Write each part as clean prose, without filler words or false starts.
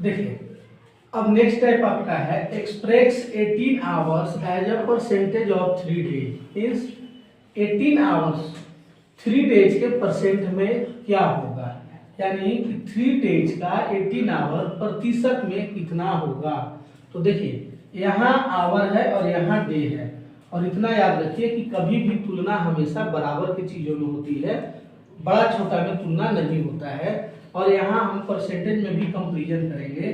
देखिए अब next type आपका है express 18 hours as a percentage of 3 days. Means 18 hours 3 days के परसेंट में क्या होगा, यानी कि 3 डेज का 18 आवर प्रतिशत में कितना होगा। तो देखिए यहाँ आवर है और यहाँ डे है, और इतना याद रखिए कि कभी भी तुलना हमेशा बराबर की चीजों में होती है, बड़ा छोटा में तुलना नहीं होता है। और यहाँ हम परसेंटेज में भी कंपैरिजन करेंगे,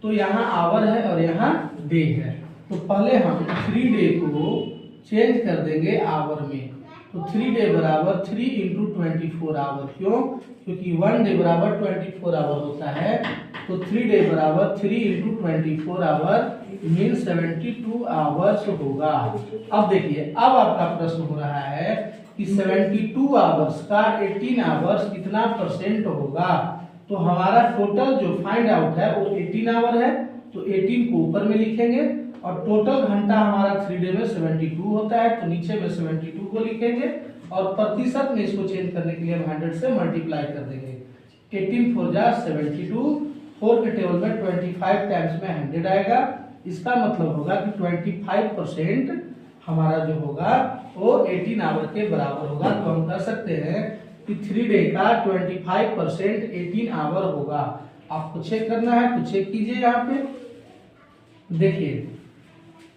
तो यहाँ आवर है और यहाँ डे है। तो पहले हम 3 डे को चेंज कर देंगे आवर में। तो 3 डे बराबर 3 इंटू 24 आवर। क्यों? क्योंकि 1 डे बराबर 24 आवर होता है। तो 3 डे बराबर 3 इंटू 24 आवर मीन 72 आवर्स होगा। अब देखिए अब आपका प्रश्न हो रहा है कि 72 आवर्स का 18 आवर्स कितना परसेंट होगा। तो हमारा टोटल जो फाइंड आउट है वो 18 आवर है, तो 18 को ऊपर में लिखेंगे, और टोटल घंटा हमारा 3 डे में 72 होता है, तो नीचे में 72 को लिखेंगे, और प्रतिशत में इसको चेंज करने के लिए हम 100 से मल्टीप्लाई कर देंगे। 18 4 जा 72, 4 के टेबल में 25 टाइम्स में 100 आएगा। इसका मतलब होगा कि 25% हमारा जो होगा वो 18 आवर के बराबर होगा। तो हम कह सकते हैं कि 3 डे का 25% 18 आवर होगा। आपको चेक करना है तो चेक कीजिए। यहाँ पे देखिए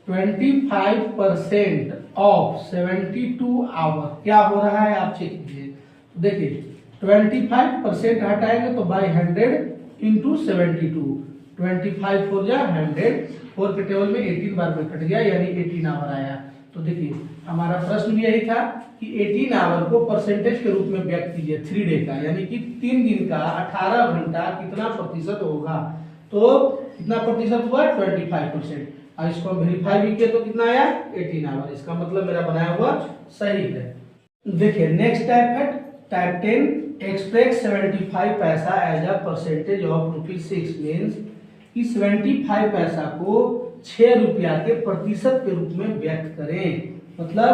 25% ऑफ 72 आवर क्या हो रहा है, आप चेक कीजिए। देखिए 25% हटाएंगे तो बाई 100 इंटू 72, 25 4 जा 100, 4 के टेबल में 18 बार में कट गया, यानी 18 आवर आया। तो देखिए हमारा प्रश्न भी यही था कि 18 आवर को परसेंटेज के रूप में व्यक्त कीजिए 3 डे का, यानी कि 3 दिन का 18 घंटा कितना प्रतिशत होगा। तो कितना प्रतिशत हुआ 25%। और इसको हम वेरीफाई भी किए तो कितना आया 18 आवर। इसका मतलब मेरा बनाया हुआ सही है। देखिए नेक्स्ट टाइप है टाइप 10 एक्सप्रेस 75 पैसा as a percentage of ₹6 means कि 75 पैसा को 6 रुपया के प्रतिशत के रूप में व्यक्त करें। मतलब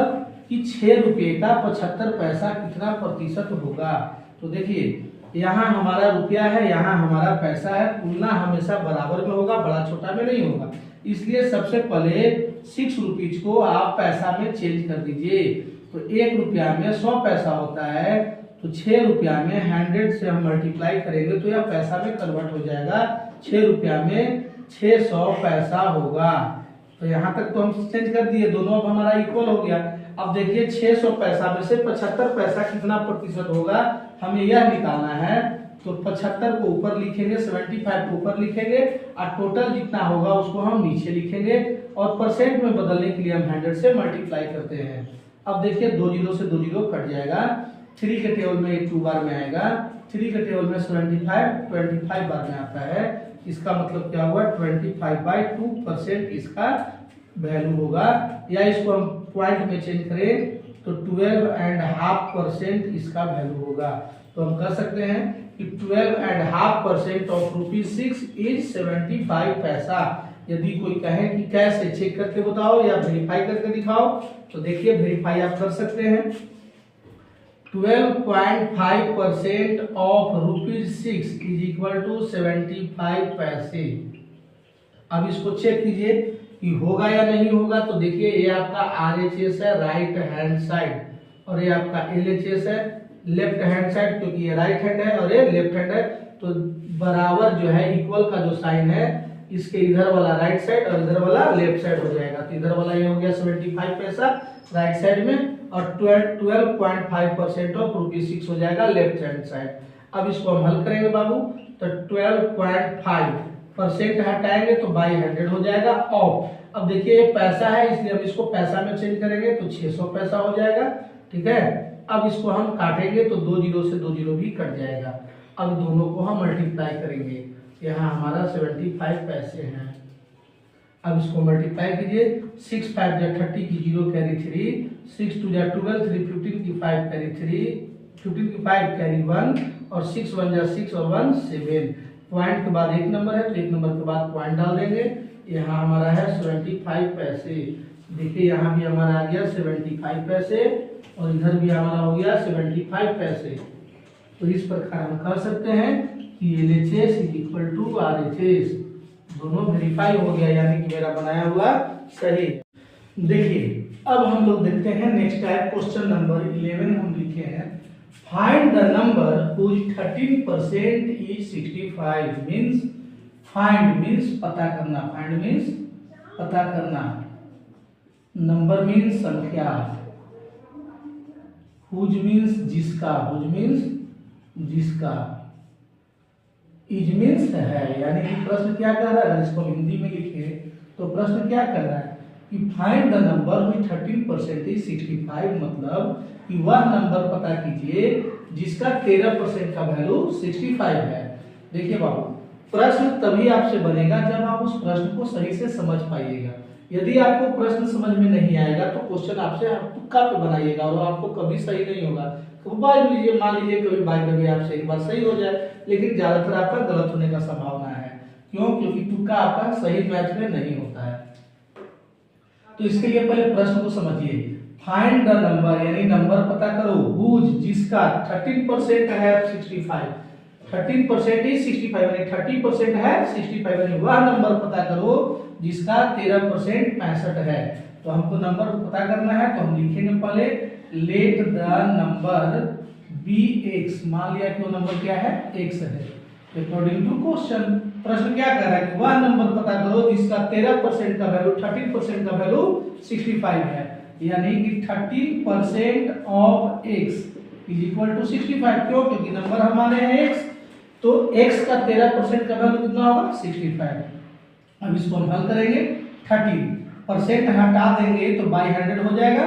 कि 6 रुपये का 75 पैसा कितना प्रतिशत होगा। तो देखिए यहाँ हमारा रुपया है, यहाँ हमारा पैसा है, तुलना हमेशा बराबर में होगा, बड़ा छोटा में नहीं होगा। इसलिए सबसे पहले 6 रुपीज को आप पैसा में चेंज कर दीजिए। तो 1 रुपया में 100 पैसा होता है, तो 6 रुपया में 100 से हम मल्टीप्लाई करेंगे तो यह पैसा में कन्वर्ट हो जाएगा। 6 रुपया में 600 पैसा होगा। तो यहाँ तक तो हम चेंज कर दिए, दोनों अब हमारा इक्वल हो गया। अब देखिए 600 पैसा में से 75 पैसा कितना प्रतिशत होगा, हमें यह निकालना है। तो 75 को ऊपर लिखेंगे, 75 को ऊपर लिखेंगे, और टोटल जितना होगा उसको हम नीचे लिखेंगे, और परसेंट में बदलने के लिए हम 100 से मल्टीप्लाई करते हैं। अब देखिए 2 जीरो से 2 जीरो कट जाएगा, 3 के टेबल में 2 बार में आएगा, 3 के टेबल में 75 25 बार में आता है। इसका मतलब क्या हुआ 25/2% इसका वैल्यू होगा। या इसको हम पॉइंट में चेंज करें तो 12.5% इसका वैल्यू होगा। तो हम कह सकते हैं कि 12.5% ऑफ ₹6 इज 75 पैसा। यदि कोई कहे कि कैसे चेक करके बताओ या वेरीफाई करके दिखाओ, तो देखिए वेरीफाई आप कर सकते हैं। 12.5% ऑफ ₹6 इज इक्वल टू 75 पैसे। अब इसको चेक कीजिए कि होगा या नहीं होगा। तो देखिए ये आपका RHS है राइट हैंड साइड, और ये आपका LHS है लेफ्ट हैंड साइड, क्योंकि ये राइट हैंड है और ये लेफ्ट हैंड है। तो बराबर जो है इक्वल का जो साइन है, इसके इधर वाला राइट साइड और इधर वाला लेफ्ट साइड हो जाएगा। तो इधर वाला ये हो गया 75 पैसा राइट साइड में, और 12.5% ऑफ ₹6 हो जाएगा लेफ्ट हैंड साइड। अब इसको हम हल करेंगे बाबू, तो 12.5% हटाएंगे तो बाई 100 हो जाएगा ऑफ। अब देखिए ये पैसा है, इसलिए हम इसको पैसा में चेंज करेंगे तो 600 पैसा हो जाएगा। ठीक है, अब इसको हम काटेंगे तो 2 जीरो से 2 जीरो भी कट जाएगा। अब दोनों को हम मल्टीप्लाई करेंगे, यहाँ हमारा 75 पैसे हैं। अब इसको मल्टीप्लाई कीजिए, 6 5 जा 30 की 0 कैरी 3, 6 2 जा 12, 3 15 की 5 कैरी 3, 15 की 5 कैरी 1, और 6 1 जा 6 और 1 7। पॉइंट के बाद 1 नंबर है, तो 1 नंबर के बाद पॉइंट डाल देंगे। यहाँ हमारा है 75 पैसे। देखिए यहाँ भी हमारा आ गया 75 पैसे, और इधर भी हमारा हो गया 75 पैसे। तो इस प्रकार हम कह सकते हैं कि LHS is equal to RHS, दोनों वेरीफाई हो गया, यानी कि मेरा बनाया हुआ सही है। देखिए अब हम लोग देखते हैं नेक्स्ट टाइप, क्वेश्चन नंबर 11 हम लिखे हैं, find the number whose 13% is 65। Means find means पता करना, फाइंड मीन्स पता करना, नंबर मीन्स संख्या, हुज मीन्स जिसका, हुज मीन्स जिसका, इज मीन्स है, यानी कि प्रश्न क्या कर रहा है, अगर इसको हिंदी में लिखे तो प्रश्न क्या कर रहा है कि find the number with 13% is 65, मतलब कि वह नंबर पता कीजिए जिसका 13% का वैल्यू 65 है। देखिए बाबू, प्रश्न तभी आपसे बनेगा जब आप उस प्रश्न को सही से समझ पाइएगा। यदि आपको प्रश्न समझ में नहीं आएगा तो क्वेश्चन आपसे आप तुक्का पे बनाइएगा और आपको कभी सही नहीं होगा। तो मान लीजिए कभी बाई द वे आपसे एक बार सही हो जाए, लेकिन ज्यादातर आपका गलत होने का संभावना है। क्यों? क्योंकि तुक्का आपका सही मैच में नहीं होता है। तो इसके लिए पहले प्रश्न को समझिए, फाइंड द नंबर यानी नंबर पता करो, हुज जिसका 13% है 65, 13% ही 65 यानी 30% है 65, यानी वह नंबर पता करो जिसका 13% 65 है। तो हमको नंबर पता करना है, तो हम लिखेंगे पहले let the number be x, मान लिया कि वो नंबर क्या है, x है। अकॉर्डिंग टू क्वेश्चन, प्रश्न क्या कर रहा है कि वह नंबर पता करो जिसका 13% का वैल्यू 13% का वैल्यू 65 है, यानी कि 13% of x is equal to 65। क्यों? क्योंकि नंबर हमारे हैं x, तो x का 13% का वैल्यू कितना होगा, 65। अब इसको हम हल करेंगे, 30% हटा देंगे तो बाई 100 हो जाएगा,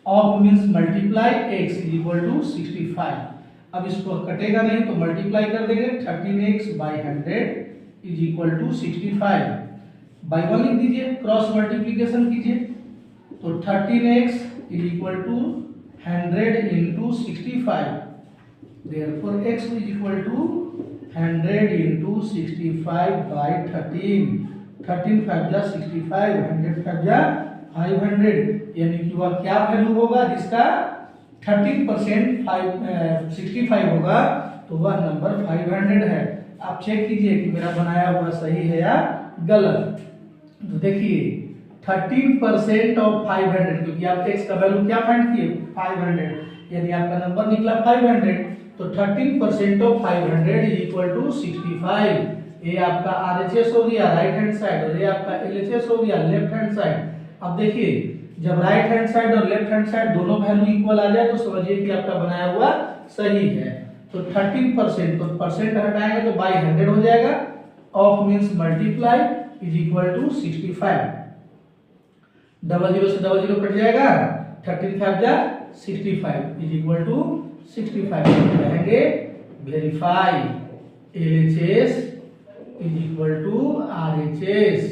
of means multiply x is equal to 65। अब इसको कटेगा नहीं तो मल्टीप्लाई कर देंगे, 13x by 100 is equal to 65। By 1 लिख दीजिए, क्रॉस मल्टीप्लीकेशन कीजिए, तो 13x is equal to 100 into 65, therefore x is equal to 100 into 65 by 13, 13 5 जा 65, 100 5 जा 500, यानी कि वह क्या वैल्यू होगा जिसका 13% 65 होगा, तो वह नंबर 500 है। आप चेक कीजिए कि मेरा बनाया हुआ सही है या गलत। तो देखिए 13% ऑफ 500, क्योंकि आप x का वैल्यू क्या फाइंड किए, 500, यानी आपका नंबर निकला 500, तो 13% ऑफ 500 इज इक्वल टू 65। ये आपका RHS हो गया राइट हैंड साइड, और ये आपका LHS हो गया लेफ्ट हैंड साइड। अब देखिए जब राइट हैंड साइड और लेफ्ट हैंड साइड दोनों वैल्यू इक्वल आ जाए तो समझिए कि आपका बनाया हुआ सही है। तो 13%, तो परसेंट हटाएंगे तो बाई 100 हो जाएगा, of means multiply is equal to 65, double zero से डबल जीरो कट जाएगा, 13 5 जा 65 इज इक्वल टू 65। कहेंगे verify LHS is equal to RHS।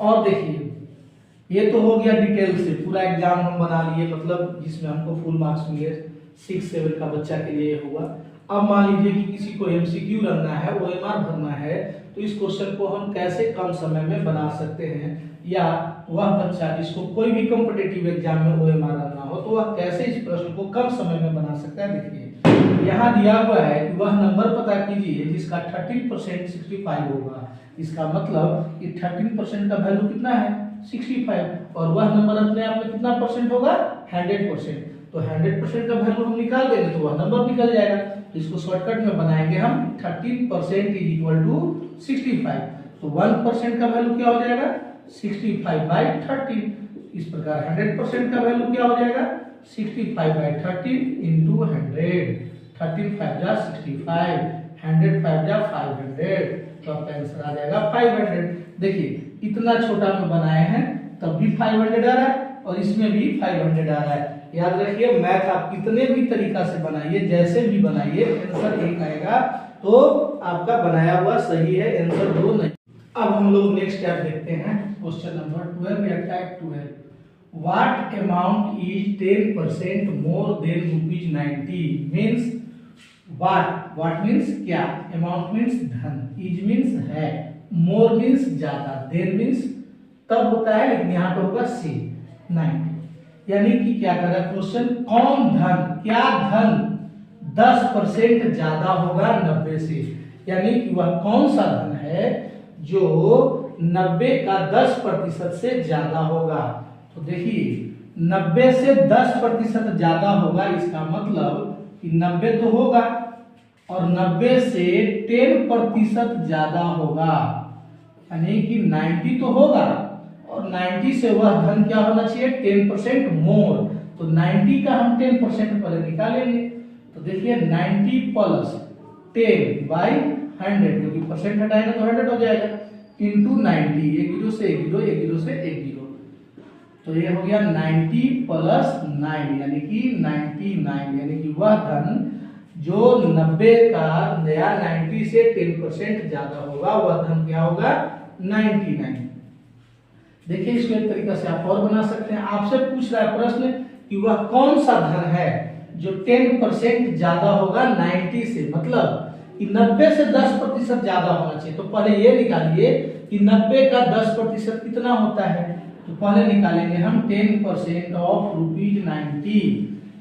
और देखिए ये तो हो गया डिटेल से, पूरा एग्जाम हम बना लिए, मतलब जिसमें हमको फुल मार्क्स मिले, 6-7 का बच्चा के लिए हुआ। अब मान लीजिए कि किसी को MCQ रखना है, OMR भरना है, तो इस क्वेश्चन को हम कैसे कम समय में बना सकते हैं, या वह बच्चा जिसको कोई भी कॉम्पिटिटिव एग्जाम में OMR रखना हो तो वह कैसे इस प्रश्न को कम समय में बना सकता है। देखिए यहाँ दिया हुआ है कि वह नंबर पता कीजिए जिसका 13% 65 होगा। इसका मतलब कि 13% का वैल्यू कितना है, 65, और वह नंबर अपने आप में कितना परसेंट होगा, 100%। तो 100% का वैल्यू हम निकाल देंगे तो वह नंबर निकल जाएगा। तो इसको शॉर्टकट में बनाएंगे हम, 13% इज इक्वल टू 65, तो 1% का वैल्यू क्या हो जाएगा, 65 बाई 13। इस प्रकार 100% का वैल्यू क्या हो जाएगा, 65 बाई 13 इंटू 100, 13 5 जा 65, 100 5 जा 500, तो आपका आंसर आ जाएगा 500। देखिए इतना छोटा में बनाए हैं तब भी 500 आ रहा है और इसमें भी 500 आ रहा है। याद रखिए मैथ आप कितने भी तरीका से बनाइए, जैसे भी बनाइए, आंसर एक आएगा तो आपका बनाया हुआ सही है, आंसर 2 नहीं। अब हम लोग नेक्स्ट टाइप देखते हैं, क्वेश्चन नंबर 12 या type 12। What amount is 10% more than ₹90? Means what means क्या, अमाउंट मींस धन, इज मींस है, मोर मींस ज्यादा, देन मींस तब होता है, लेकिन यहाँ पे होगा सी 90। यानी कि क्या कर रहा है क्वेश्चन, कौन धन, क्या धन 10% ज्यादा होगा 90 से, यानी कि वह कौन सा धन है जो 90 का 10% से ज्यादा होगा। तो देखिए 90 से 10% ज्यादा होगा, इसका मतलब कि 90 तो होगा और 90 से 10% ज्यादा होगा, यानी कि 90 तो होगा और 90 से वह धन क्या होना चाहिए 10% मोर। तो 90 का हम 10% पहले निकालेंगे। तो देखिए 90 प्लस 10 बाई 100, क्योंकि परसेंट हटाएंगे तो 100 हो जाएगा, इंटू 90, एक जीरो से एक जीरो, एक जीरो से एक जीरो, तो ये हो गया 90 प्लस 9 यानी कि 99, यानी कि वह धन जो 90 का नया 90 से 10% ज्यादा होगा, वह धन क्या होगा 99। देखिए इसको एक तरीका से आप और बना सकते हैं। आपसे पूछ रहा है प्रश्न कि वह कौन सा धन है जो 10% ज्यादा होगा 90 से, मतलब कि 90 से 10% ज्यादा होना चाहिए। तो पहले ये निकालिए कि 90 का 10% कितना होता है। तो पहले निकालेंगे हम 10% ऑफ ₹90।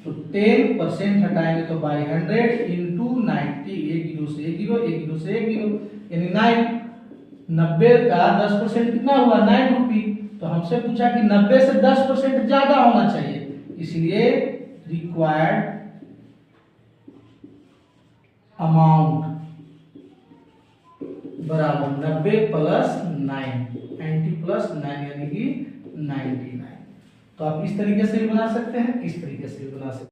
तो 10% हटाएंगे तो बाई 100 इंटू 90, एक जीरो से एक जीरो, एक जीरो से एक जीरो, यानी 9। 90 का 10% कितना हुआ 9 रुपये। तो हमसे पूछा कि 90 से 10% ज्यादा होना चाहिए, इसलिए रिक्वायर्ड अमाउंट बराबर 90 प्लस 9, 90 प्लस 9 यानी कि 99। तो आप इस तरीके से भी बना सकते हैं, इस तरीके से भी बना सकते हैं।